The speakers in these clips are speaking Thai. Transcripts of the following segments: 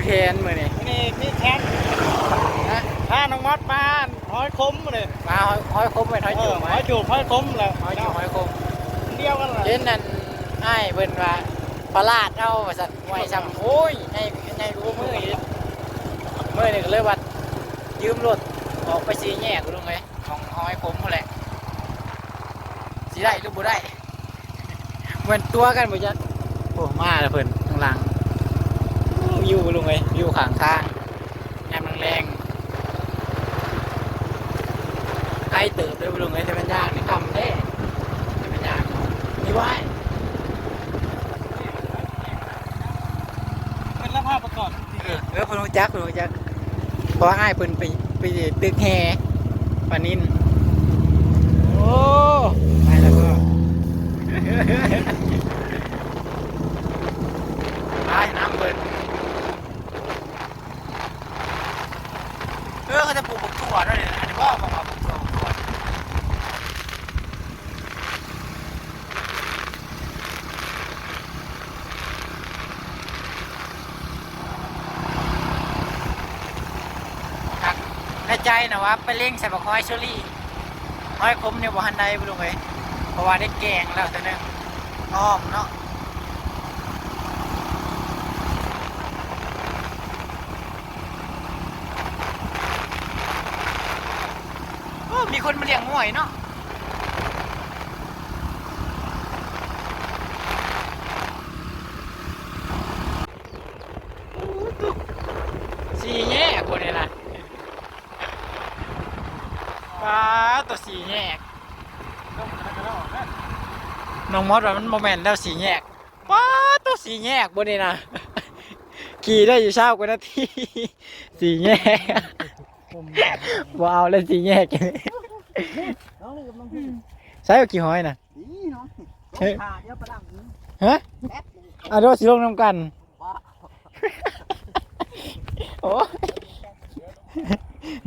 แทนมื้อนี้นี่มีแชทนะถ้าน้องมอดมาหอยคมเลยมาหอยคมไปหอยจูบหอยจูบหอยคมเลยหอยจูบหอยคมเดียวกันเลยเห็นนั่นอ้ายเพิ่นว่าปลาดเอาว่าซั่นไว้ซ้ำโอ้ยใหญ่รู้มื้ออีกมื้อนี้ก็เลยว่ายืมรถออกไปสีแยกลุงเอ้ยของหอยคมพุ่นแหละสิได้หรือบ่ได้เหมือนตัวกันบ่จักโอ้มาแล้วเพิ่นข้างหลังอยู่ลุงเอ้ยอยู่ข้างทางยามแรงๆไกลเติบเลยลุงเอ้ยแต่มันยากนี่คำเด้แต่มันยากนี่ไว้เป็นรับภาพประกอบเพิ่นรู้จักเพราะอ้ายเพิ่นไปตึกแห่ปานินโอ้ไปแล้วก็ไปน้ำเพิ่นเขาจะปลูกถั่วด้วยอันนี้ว่าของเราปลูกถั่วในใจนะว่าไปเล่งใส่บักฮอยเชอรี่ฮอยคมเนี่ยบ่ทันใดบ่ลงเลยเพราะว่าได้แกงแล้วแต่นึงอ้อมเนาะมีคนมาเลี้ยงง่วยเนาะสีแง่คนนี้นะปลาตัวสีแยกน้องมอสว่ามันโมเมนต์แล้วสีแยกปลาตัวสีแยกบนนี้นะขี่ได้อยู่เช้ากว่านาทีสีแยกว้าวแล้วสีแยกใช้กี่หอยนะฮะอ่ะเราสิลงน้ำกันโอ้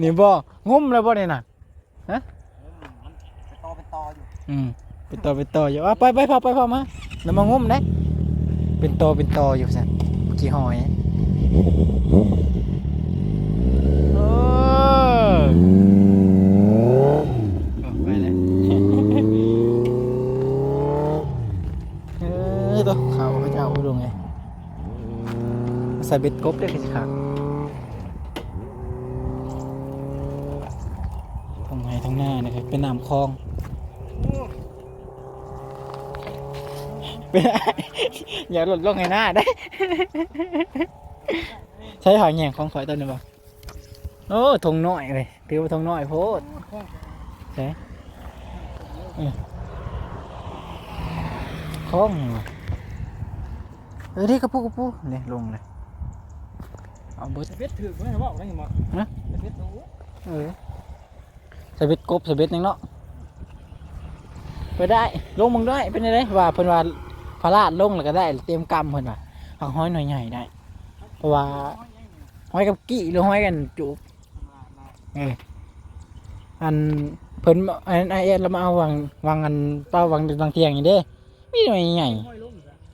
นี่บ่งุ้มแล้วบ่เนี่ยนะฮะเป็นตออยู่เป็นตออยู่ไปพอมาแล้วมางุ้มได้เป็นตออยู่สันกี่หอยโอ้ไปเลยตัวเขาจะเอาไปลงไงใส่เบ็ดกบได้กี่ครั้งตรงไหนตรงหน้านะครับเป็นน้ำคลองอย่าหลุดลงในหน้าได้ใช้หอยแหงของข่อยตัวนี้บ่โอ้ทงน้อยเลยถือว่าทงน้อยโพดใช่คล้องนี่กระปุกเนี่ยลงเลยเอาเบิร์ดเบ็ดถือไม่บอกได้ยังมั้งนะเบ็ดรู้ใส่เบ็ดกบใส่เบ็ดยังเนาะไปได้ลงมึงได้เป็นไงว่าเพิ่นว่าพลาดลงแล้วก็ได้เตรียมกำเพิ่นว่าเอาห้อยหน่อยใหญ่ได้เพราะว่าห้อยกับกี้หรือห้อยกันจูบอันเพิ่นอันไอเอสเรามาเอาวางอันเป้าวางเตียงอย่างนี้เด้มีหน่อยใหญ่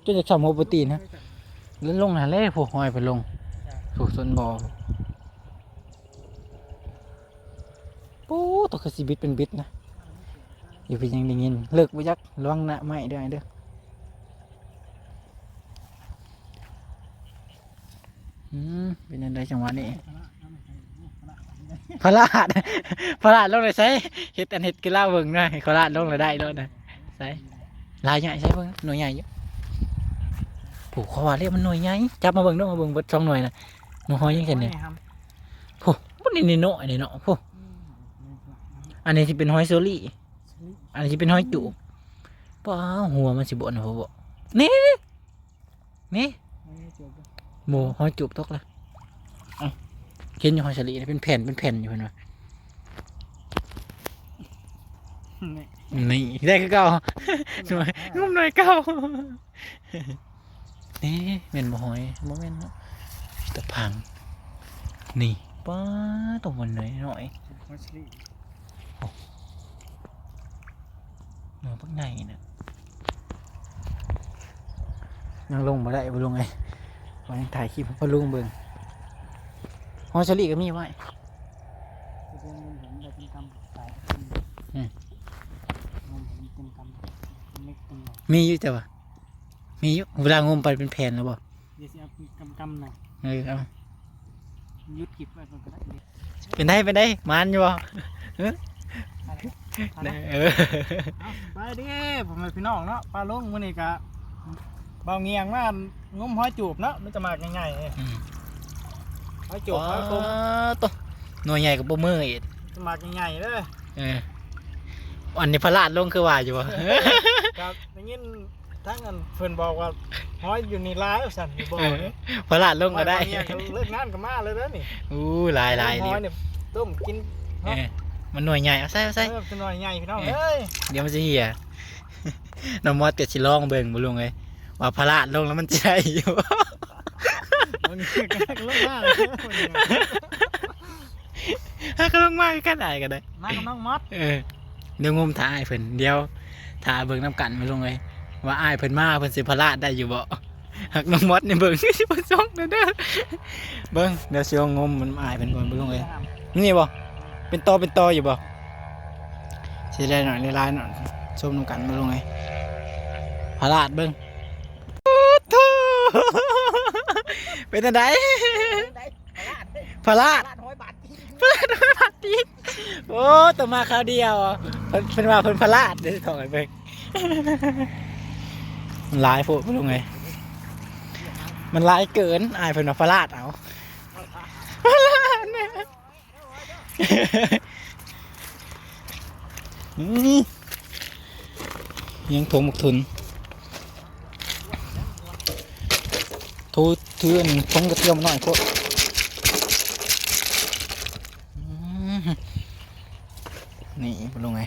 จนจะสมโฮโปรตีนนะแล้วลงหาเล่ผูกห้อยไปลงผูกส่วนบ่อปูตัวคือสีบิดเป็นบิดนะอยู่เป็นยังได้ยินเลิกไปยักระวังหน้าไม่ด้วยเด้อเป็นยังไงจังหวะนี้พลาดลงเลยใช่เห็ดกีฬาเบิ่งนะพลาดลงเลยได้แล้วนะใช่ลายใหญ่ใช่เบิ่งหน่วยใหญ่เยอะผูกคอเรียกมันหน่วยใหญ่จับมาเบิ่งด้วยมาเบิ่งเบิด2หน่วยนะหน่วยหอยยังไงเนี่ยผูกมันนี่เนาะผูกอันนี้ที่เป็นหอยโซลี่อันนี้เป็นหอยจูบป้าหัวมันสิบ่นหัวบ่นี่หมูหอยจูบตกละเห็นอยู่หอยโซลี่เป็นแผ่นอยู่เห็นไหมนี่ได้ก็เก่าหน่วยงุ้มหน่วยเก่านี่เม็นบ่หอยบ่เม็นเนาะตะพังนี่ป้าตรงมันหน่อยเนื้อพวกไงนะยังลงมาได้บ่ลงไงวันนี้ถ่ายคลิปพอลุงเบิ่ง ฮอสลีก็มีไว้ เดือนนึงผมได้เป็นกำใส่ผมเป็นกำเล็กเป็นหน่อย มีอยู่แต่ว่ามีอยู่เวลางมไปเป็นแผ่นแล้วบ่ เดี๋ยวสิเอาเป็นกำหน่อย เอา ยุดกิบไว้ก่อนก็ได้ เป็นได้มันอยู่บ่เออ ไปดิผมเป็นพี่น้องเนาะปลาลงมื้อนี้กะเบาเงียงมากงมหอยจูบเนาะมันจะมากง่ายๆหอยจูบหอยคม ตัวหน่วยใหญ่กับบ่มืออีก จะมากง่ายๆเลย อันนี้พลาดลงคือว่าอยู่บ่ ครับได้ยินทั้งอันเพิ่นบอกว่าหอยอยู่นี่หลายสั่นอยู่บ่ พลาดลงก็ได้ เลิกงานก็มาเลยแล้วนี่ อู้หลาย ห นี่ อยเนี่ยต้มกิน มันหน่วยใหญ่เอาใส่ เป็นหน่อยใหญ่พี่น้องเอ้ย เดี๋ยวมันจะเหี่ย น้องมอสเกิดสิลองเบิ่งบ่ลุงเอ้ยว่าพลาดลงแล้วมันจะได้อยู่ มันก็เลิกงานเลย ถ้าก็ลงมาก็ได้ก็ได้ มากับน้องมอส เดี๋ยวงมถ่ายเพิ่นเดี๋ยวถ่ายเบิ่งน้ำกันไปลุงเอ้ยว่าอ้ายเพิ่นมาเพิ่นสิพลาดได้อยู่บ่หักน้องมอสนี่เบิ่ง สิบ่ส่งเด้อเบิ่งเดี๋ยวสิเอางมมันอ้ายเพิ่นบ่ลุงเอ้ยนี่บ่เป็นตออยู่บ่สิได้หน่อยลายๆหน่อยชมน้ำกันบ่ลุงเอ้ยพลาดเบิ่งเป็นจังได๋พลาด หอยบาท พลาดตีนโอ้ต่อมาคราวเดียวเพิ่นว่าเพิ่นพลาดเดี๋ยวถอยไปมันลายโพดบ่ลุงไงมันลายเกินอายเพิ่นว่าพลาดเอาพลาดเนี่ยยังทงหมกทุนทูเทือนทงกระเทียมหน่อยพวกนี่บ่ลุงไง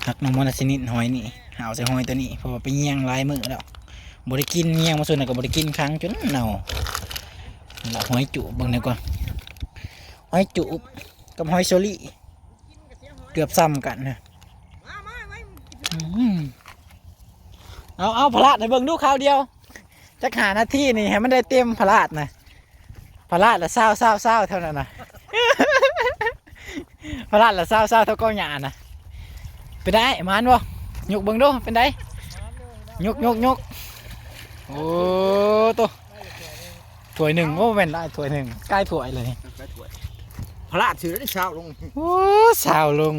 หักน้องมอสชนิดหอยนี่หาวใส่หอยตัวนี้เพราะว่าไปเยี่ยงลายมือแล้วบริกินเยี่ยงมาส่วนไหนก็บริกินครั้งจนเน่าละหอยจุบเบิ่งหน่อยก่อนหอยจุกับหอยโซลี่เกือบซ้ำกันนะเอาพลาดในเบิ่งดูคราวเดียวจักหานาทีนี่ให้มันได้เต็มพลาดนะพลาดละเศร้าเท่านั้นนะ พลาดละเศร้าเท่าก้อนหยานะเป็นได้มันบ่ยกเบิ่งดูเป็นได้ยกโอ้ตัวถ้วยหนึ่งโอ้เป็นไรถ้วยหนึ่งใกล้ถ้วยเลย พลาดถือได้เช้าลง โอ้สาวลง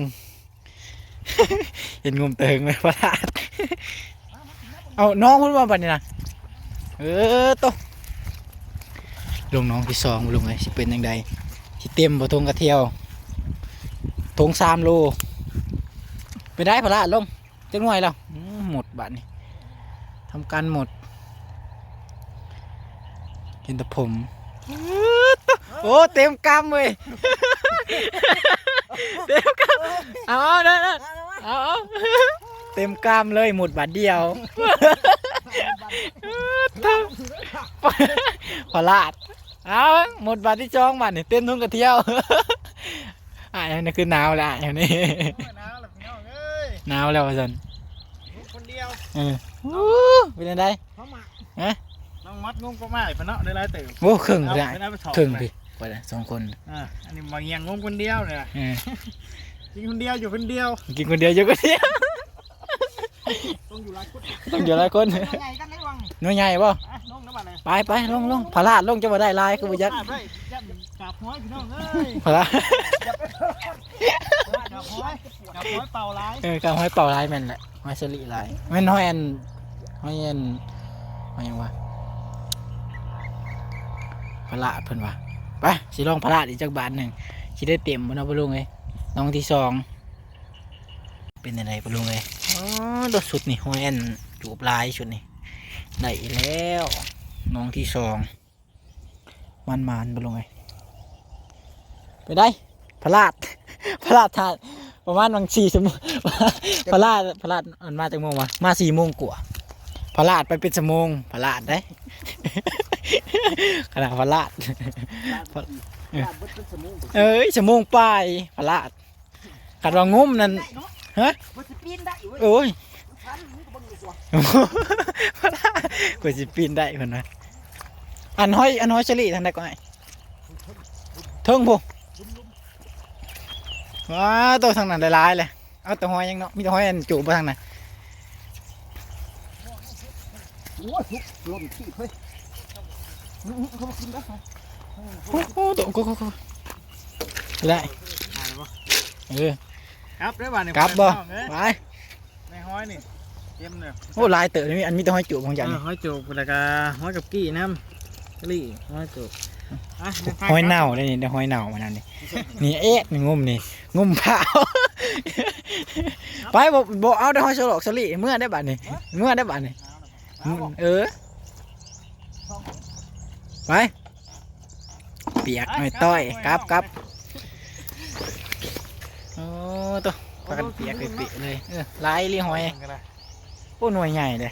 เห็นงมเติงเลยพลาดเอาน้องพูดว่าบัดนี้นะตัวลงน้องที่สองลงไงสิเป็นยังไงสิเต็มบ่ทงกระเทียวทง3 โลไปได้พลาดลงจังหน่วยแล้วหมดบัดนี้ทำการหมดเห็นแต่ผมโอ้เต็มกำเลย เต็มกำเอาเต็มกำเลยหมดบาทเดียวพลาดเอาหมดบาทที่จองบาทนี่เต็มทุ่งกระเที่ยวนี่คือหนาวแล้วอย่างนี้หนาวแล้วสัน คนเดียว เป็นยังไง เขามา ฮะ น้องมัดงงก็มาอีกพะเนาะได้ไรเติม โอ้ครึ่งเลย ครึ่ง ดิไปเลย2 คน อันนี้มาเงียงงงคนเดียวเนี่ยกินคนเดียวอยู่คนเดียว กินคนเดียวอยู่คนเดียว ต้องอยู่หลายคน ต้องอยู่หลายคน ใหญ่กันได้วัง น้อยใหญ่ป่ะ น้องน้ำมันเลย ไปลงพลาดลงจะมาได้ลายคือบุยัด ได้จับกาบห้อยพี่น้องเอ้ย พลาด กาบห้อยเป่าร้าย การห้อยเป่าลายแม่นแหละห้อยสลีลายแม่นห้อยอันห้อยยังวะพลาดเพิ่นวะไปสิลองพลาดอีกจักบาทหนึ่งสิได้เต็มบ่เนาะบ่ลุงเอ้ยน้องที่2เป็นยังไงบ่ลุงเอ้ยตัวสุดนี่ห้อยอันจูบลายชุดนี่ได้อีกแล้วน้องที่2มันบ่ลุงเอ้ยไปได้พลาดทานประมาณ4 ชั่วโมงพลาดมันมาจากโมงวะมา4 โมงกว่าพลาดไปเป็นชั่วโมงพลาดได้ ขนาดพลาดชั่วโมงไปพลาดขัดว่างุ้มนั่นฮะโอ้ยพลาดกว่าสิปีนได้คนนะอันห้อยเฉลี่ยทางใดก็ไง เทิงพุว้าตัวทางนั้นหลายๆเลยเอาแต่หอยยังเนาะมีแต่หอยอันจูบไปทางนั้น โอ้ยหล่นขี้เฮ้ยเขามากินได้ไหม โอ้โหตัวกูได้เออ ครับได้บ้านนี่ กลับบ่ เอ้ย ไป ในห้อยนี่เต็มเลย โอ้ลายเต๋อนี่อันมีแต่หอยจูบของจันนี่ ห้อยจูบแล้วก็ห้อยกับกี้น้ำกะลี่ห้อยจูบ หอยเน่าเลยนี่ได้หอยเน่ามานั่นนี่นี่เอ๊ะนี่งุ่มนี่งุ่มเผาไปบ่เอาได้หอยสลอกสลิเมื่อได้บัดนี่เมื่อได้บัดนี่เออไปเปียกหน่อยต้อยครับโอ้ตัวปกันเปียกเปียกเลยลายลีหอยโอ้หน่วยใหญ่เลย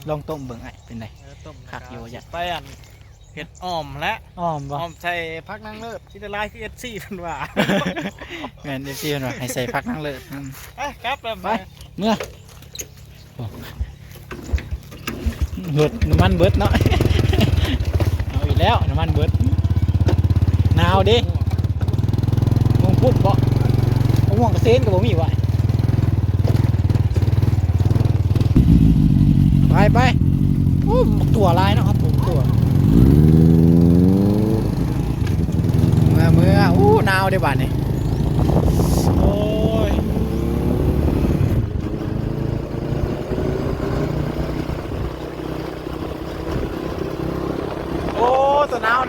ลองต้มเบิ่งไอ้เป็นไร คักอยู่จ้ะ ไปอันเห็ดอ่อมและ อ้อมบ่ อ่อมใส่พักนั่งเลิศที่จะไล่ที่เอสซี่เพิ่นว่า แม่นเอฟซีเนาะให้ใส่พักนั่งเลย ไปครับ ไป เมื่อรถน้ำมันเบิดเนาะ เอาอีกแล้วน้ำมันเบิดหนาวดิมงพุ่มบ่ม่วงกระเซ็นกับบ่มีวะไปโอ้ตัวลายเนาะครับผมตัวเมื่ออู้หนาวเด้บ้านนี่โอ้ยโอ้ตัวหนาว